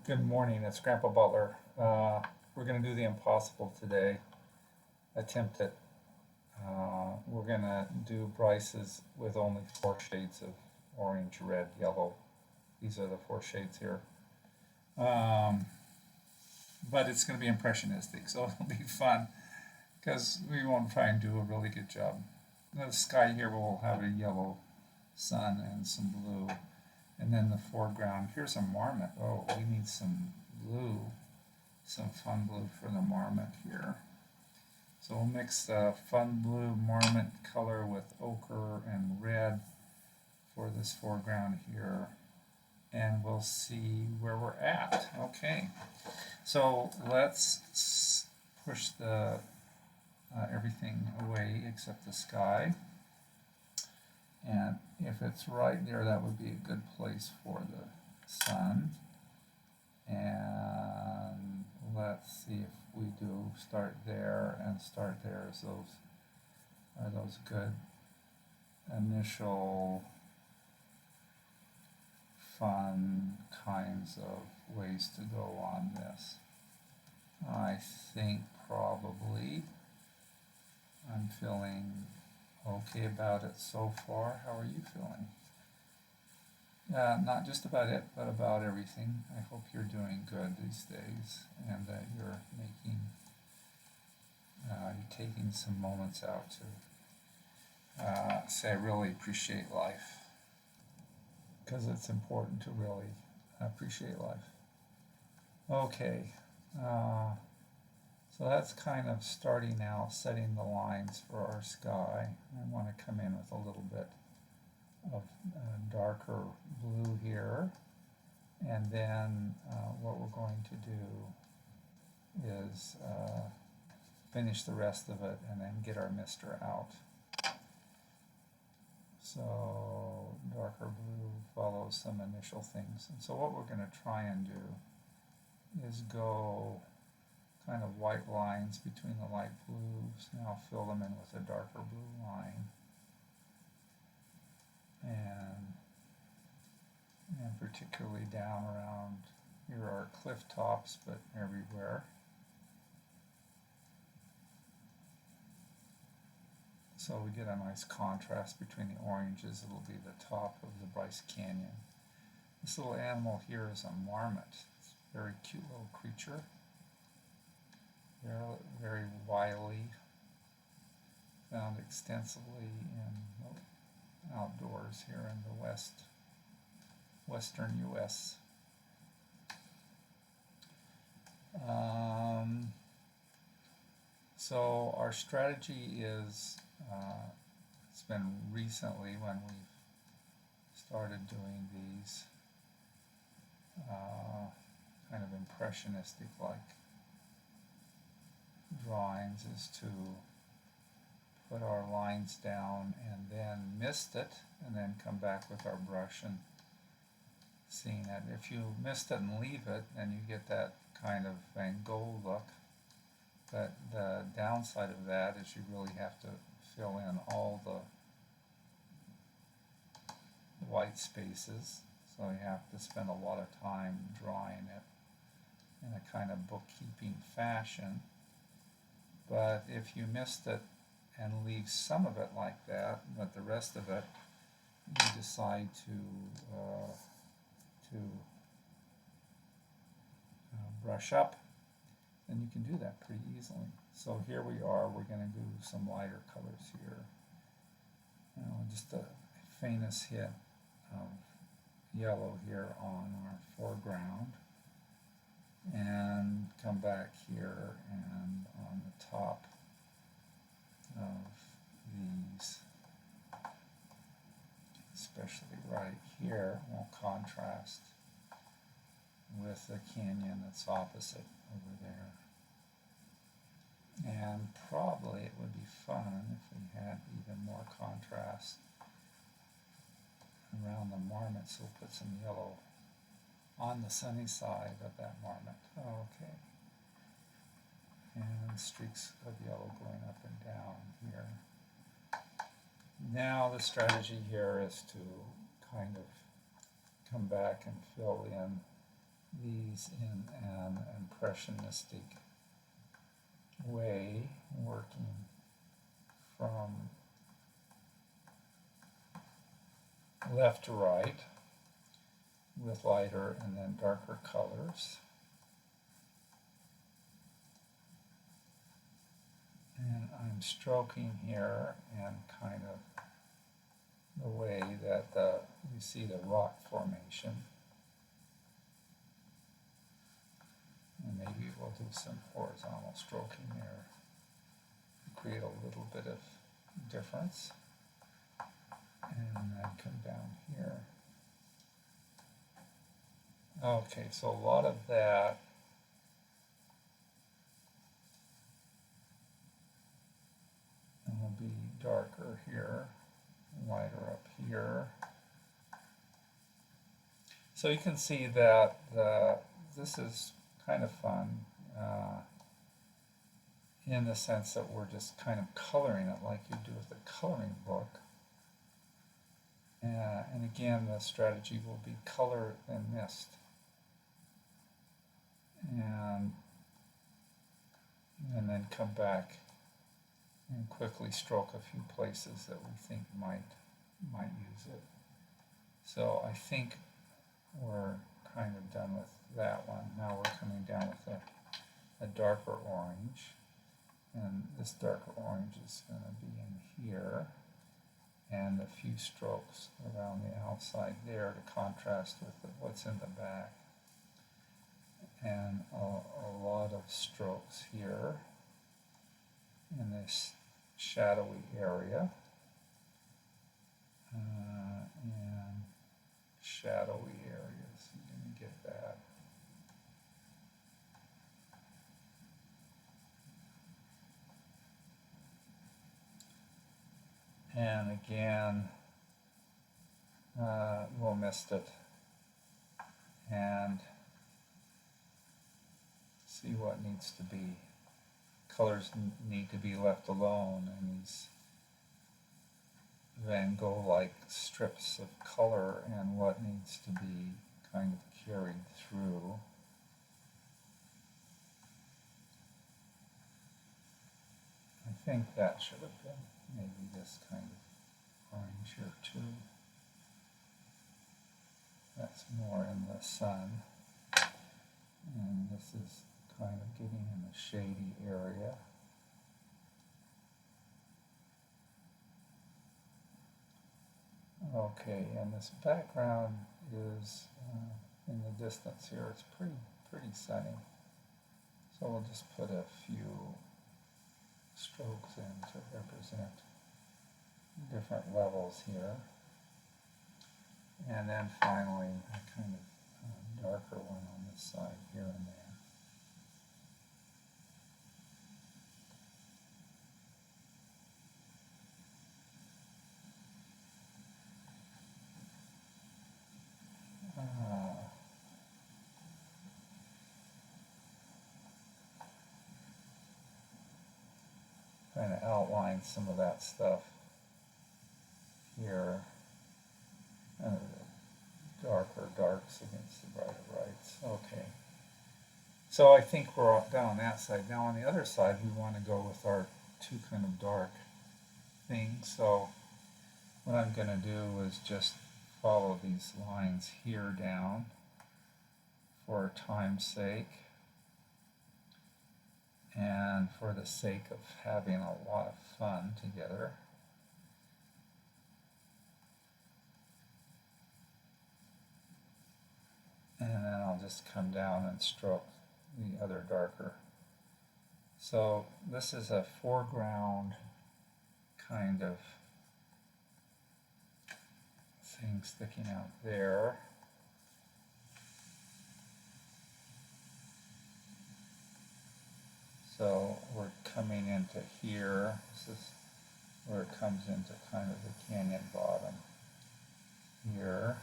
Good morning, it's Grandpa Butler. We're going to do the impossible today. Attempt it. We're going to do Bryce's with only four shades of orange, red, yellow. These are the four shades here. Um, but it's going to be impressionistic, so it'll be fun because we won't try and do a really good job. The sky here will have a yellow sun and some blue. And then the foreground, here's a marmot. Oh, we need some blue, some fun blue for the marmot here. So we'll mix the fun blue marmot color with ochre and red for this foreground here. And we'll see where we're at. Okay, so let's push the everything away except the sky. And if it's right there, that would be a good place for the sun. And let's see if we do start there and start there. Are those good initial fun kinds of ways to go on this? I think probably I'm feeling okay about it so far. How are you feeling? Not just about it, but about everything. I hope you're doing good these days and that you're taking some moments out to say I really appreciate life, because it's important to really appreciate life. Okay, so that's kind of starting out, setting the lines for our sky. I want to come in with a little bit of darker blue here. And then what we're going to do is finish the rest of it and then get our mister out. So darker blue follows some initial things. And so what we're going to try and do is go kind of white lines between the light blues. Now fill them in with a darker blue line. And particularly down around here are cliff tops, but everywhere. So we get a nice contrast between the oranges. It'll be the top of the Bryce Canyon. This little animal here is a marmot. It's a very cute little creature. Very, very wily. Found extensively in outdoors here in the western U.S. So our strategy is, it's been recently when we've started doing these kind of impressionistic like drawings, is to put our lines down and then mist it and then come back with our brush and seeing it. If you mist it and leave it, then you get that kind of Van Gogh look. But the downside of that is you really have to fill in all the white spaces. So you have to spend a lot of time drawing it in a kind of bookkeeping fashion. But if you mist it and leave some of it like that, but the rest of it you decide to brush up, then you can do that pretty easily. So here we are, we're going to do some lighter colors here. Just the faintest hit of yellow here on our foreground, and come back here and on the top of these, especially right here, will contrast with the canyon that's opposite over there. And probably it would be fun if we had even more contrast around the marmot, so we'll put some yellow on the sunny side of that marmot. Okay. And streaks of yellow going up and down here. Now the strategy here is to kind of come back and fill in these in an impressionistic way, working from left to right with lighter and then darker colors. And I'm stroking here and kind of the way that you see the rock formation. And maybe we'll do some horizontal stroking there to create a little bit of difference. And then come down here. Okay, so a lot of that will be darker here, lighter up here. So you can see that this is kind of fun in the sense that we're just kind of coloring it like you do with a coloring book. And again, the strategy will be color and mist. And then come back and quickly stroke a few places that we think might use it. So I think we're kind of done with that one. Now we're coming down with a darker orange. And this darker orange is going to be in here. And a few strokes around the outside there to contrast with what's in the back. And a lot of strokes here in this shadowy area. And shadowy areas, you can get that. And again, we'll mist it and see what needs to be. Colors need to be left alone, and these Van Gogh-like strips of color and what needs to be kind of carried through. I think that should have been maybe this kind of orange here too. That's more in the sun. And this is kind of getting in the shady area. Okay, and this background is in the distance here. It's pretty sunny. So we'll just put a few strokes in to represent different levels here. And then finally a kind of darker one on this side here and there. Kind of outline some of that stuff here. Darker darks against the brighter brights. Okay. So I think we're done on that side. Now on the other side, we want to go with our two kind of dark things. So what I'm going to do is just follow these lines here down for time's sake. And for the sake of having a lot of fun together. And then I'll just come down and stroke the other darker. So this is a foreground kind of thing sticking out there. So we're coming into here. This is where it comes into kind of the canyon bottom here.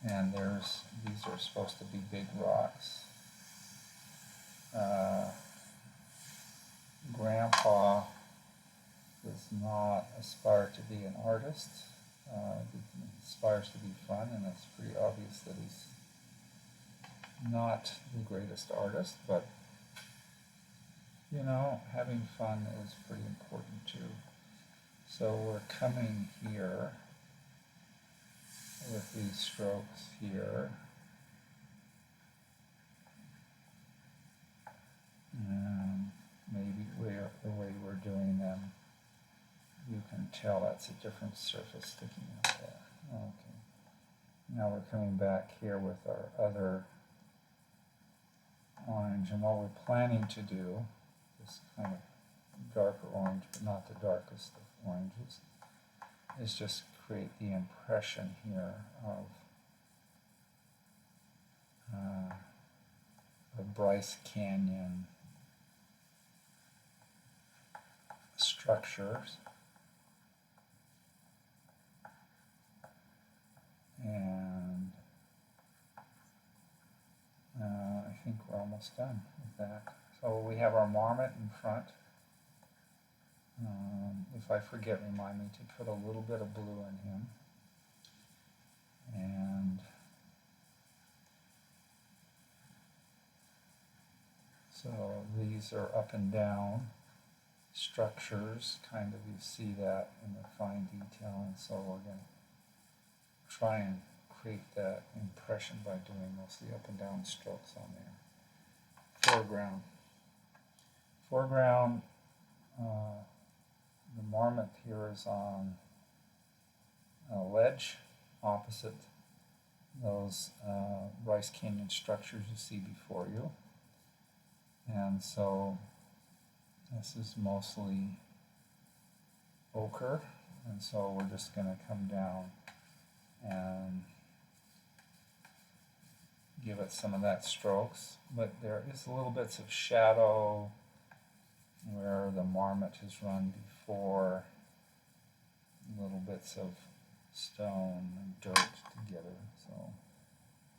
And these are supposed to be big rocks. Grandpa does not aspire to be an artist. He aspires to be fun, and it's pretty obvious that he's not the greatest artist, but you know, having fun is pretty important too. So we're coming here with these strokes here. And maybe the way we're doing them, you can tell that's a different surface sticking out there. Okay. Now we're coming back here with our other orange, and what we're planning to do, this kind of darker orange, but not the darkest of oranges, is just create the impression here of Bryce Canyon structures. And I think we're almost done with that. So we have our marmot in front. If I forget, remind me to put a little bit of blue in him. And so these are up and down structures, kind of, you see that in the fine detail, and so we're going to try and create that impression by doing mostly up and down strokes on there. Foreground. Foreground, the marmot here is on a ledge opposite those Bryce Canyon structures you see before you. And so this is mostly ochre, and so we're just going to come down and give it some of that strokes, but there is little bits of shadow where the marmot has run before, little bits of stone and dirt together. So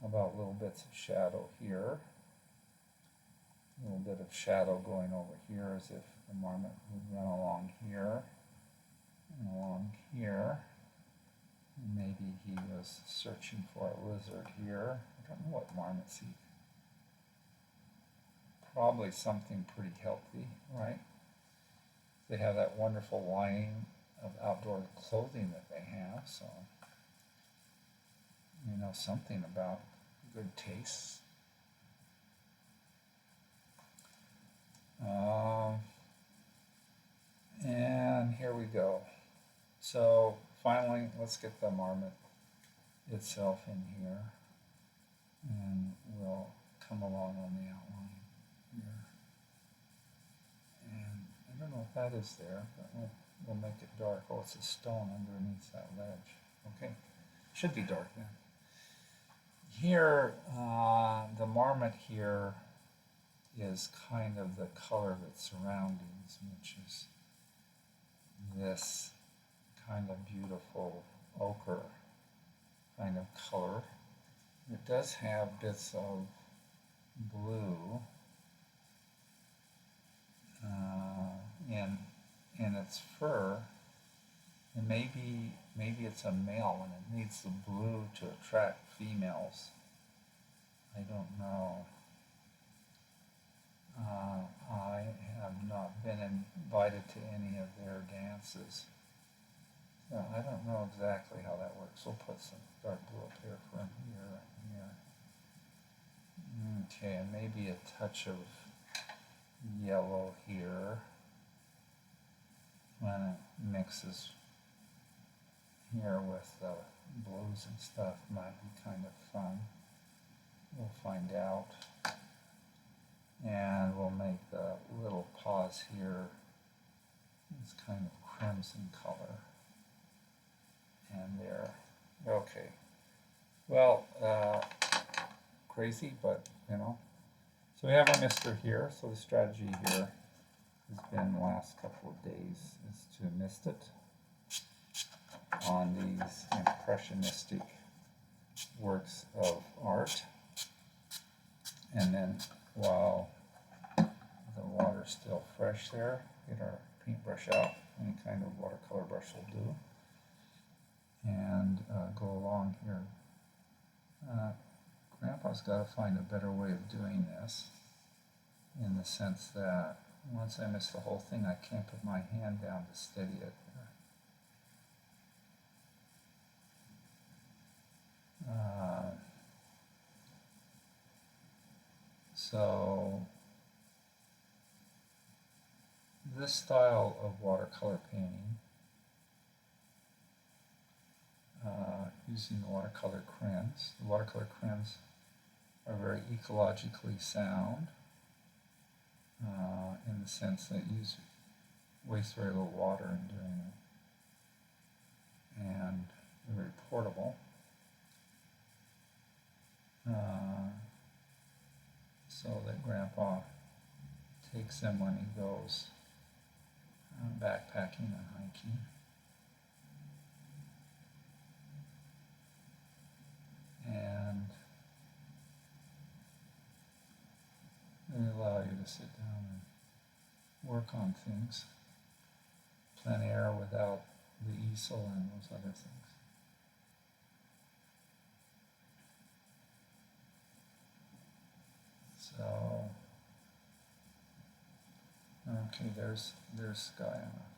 how about little bits of shadow here, a little bit of shadow going over here as if the marmot would run along here and along here. Maybe he was searching for a lizard here. I don't know what marmots eat. Probably something pretty healthy, right? They have that wonderful line of outdoor clothing that they have, so you know something about good taste. And here we go. So finally, let's get the marmot itself in here, and we'll come along on the outline here. And I don't know if that is there, but we'll make it dark. Oh, it's a stone underneath that ledge. Okay, should be dark then. Here, the marmot here is kind of the color of its surroundings, which is this kind of beautiful ochre kind of color. It does have bits of blue in its fur, and maybe it's a male and it needs the blue to attract females. I don't know. I have not been invited to any of their dances. So I don't know exactly how that works. We'll put some dark blue up here for here and here. Okay, and maybe a touch of yellow here when it mixes here with the blues and stuff. Might be kind of fun. We'll find out. And we'll make the little paws here this kind of crimson color. And there. Okay. Well, crazy, but you know. So we have our mister here. So the strategy here has been the last couple of days is to mist it on these impressionistic works of art. And then while the water's still fresh there, get our paintbrush out. Any kind of watercolor brush will do. And go along here, Grandpa's got to find a better way of doing this, in the sense that once I miss the whole thing, I can't put my hand down to steady it. So this style of watercolor painting, using the watercolor crayons. The watercolor crayons are very ecologically sound, in the sense that you waste very little water in doing it, and they're very portable. So that Grandpa takes them when he goes backpacking and hiking. And they allow you to sit down and work on things, plein air, without the easel and those other things. So, okay, there's sky enough.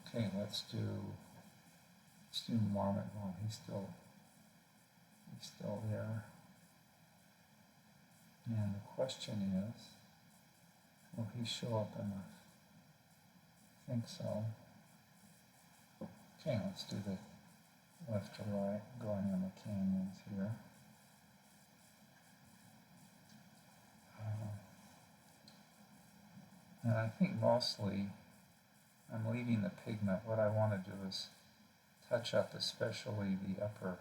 Okay, let's do Marmot while he's still there. And the question is, will he show up enough? I think so. Okay, let's do the left to right, going in the canyons here. And I think mostly I'm leaving the pigment. What I want to do is touch up especially the upper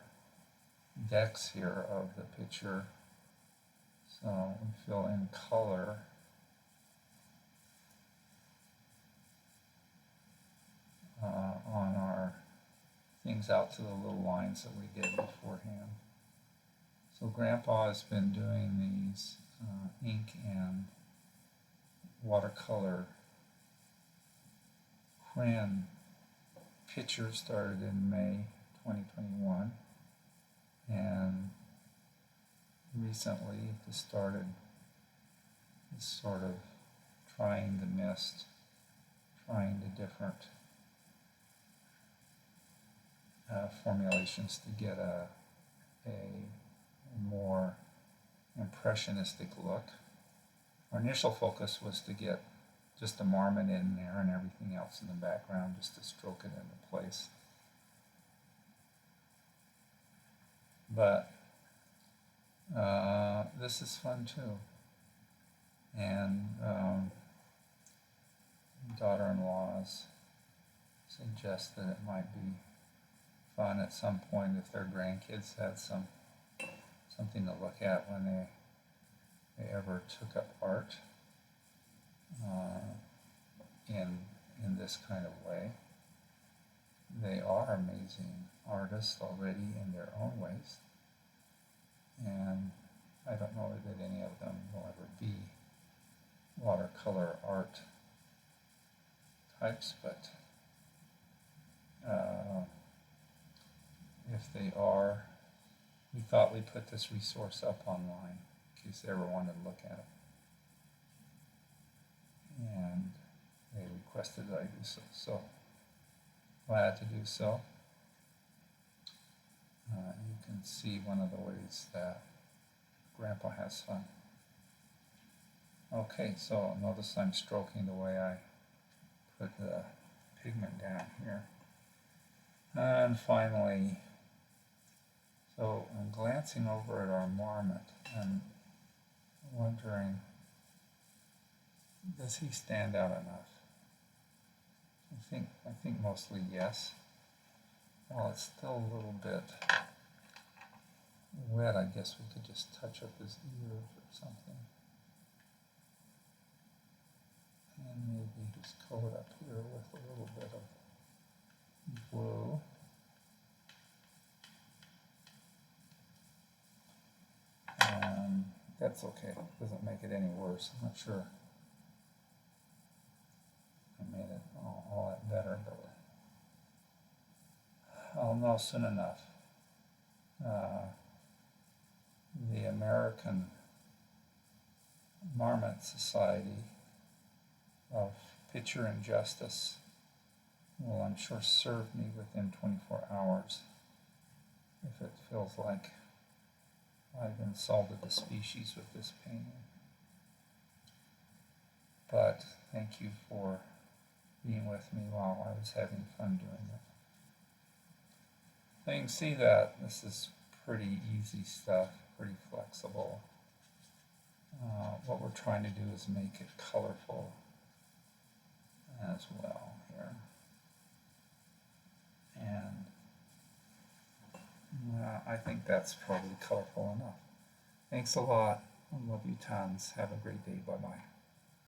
decks here of the picture, so we fill in color. On our things out to the little lines that we did beforehand. So Grandpa has been doing these ink and watercolor crayon pictures. Started in May 2021, and recently just started this sort of trying the mist, trying the different formulations to get a more impressionistic look. Our initial focus was to get just a marmot in there and everything else in the background, just to stroke it into place. But this is fun too. And daughter-in-laws suggest that it might be fun at some point if their grandkids had something to look at when they ever took up art in this kind of way. They are amazing artists already in their own ways, and I don't know that any of them will ever be watercolor art types, but if they are, we thought we'd put this resource up online in case they ever wanted to look at it. And they requested that I do so. So glad to do so. You can see one of the ways that Grandpa has fun. Okay, so notice I'm stroking the way I put the pigment down here. And finally, so I'm glancing over at our marmot and wondering, does he stand out enough? I think mostly yes. Well, it's still a little bit wet. I guess we could just touch up his ears or something. And maybe just coat up here with a little bit of blue. And that's okay. It doesn't make it any worse. I'm not sure I made it all that better, but I'll know soon enough. the American Marmot Society of Picture and Justice will, I'm sure, serve me within 24 hours if it feels like I've insulted the species with this painting. But thank you for being with me while I was having fun doing it. So you can see that this is pretty easy stuff, pretty flexible. What we're trying to do is make it colorful as well here. And I think that's probably colorful enough. Thanks a lot. I love you tons. Have a great day. Bye-bye.